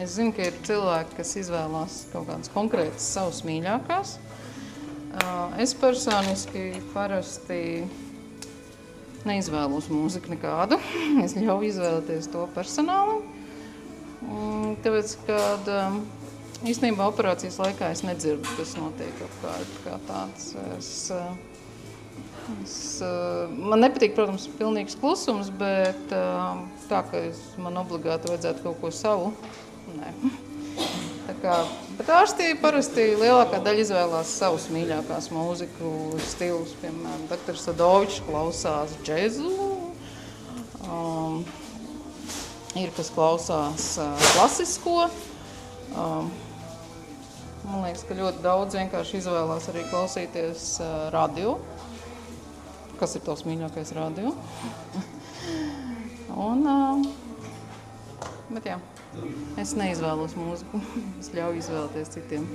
Es zinu, ka ir cilvēki, kas izvēlās kaut kādas konkrētas savas mīļākās. Es personiski parasti neizvēlos mūziku nekādu. Es ļauju izvēlēties to personālam. Tāpēc, kad īstenībā operācijas laikā es nedzirdu, kas notiek apkārt kā tāds. Man nepatīk, protams, pilnīgs klusums, bet tā, ka man obligāti vajadzētu kaut ko savu, nē. Bet ārstī parasti lielākā daļa izvēlās savus mīļākās mūziku stilus. Piemēram, dr. Sadovičs klausās džezu, ir kas klausās klasisko. Man liekas, ka ļoti daudz vienkārši izvēlās arī klausīties radio. Kas ir tavs mīļākais radio? Bet jā, es neizvēlos mūziku, es ļauju izvēlēties citiem.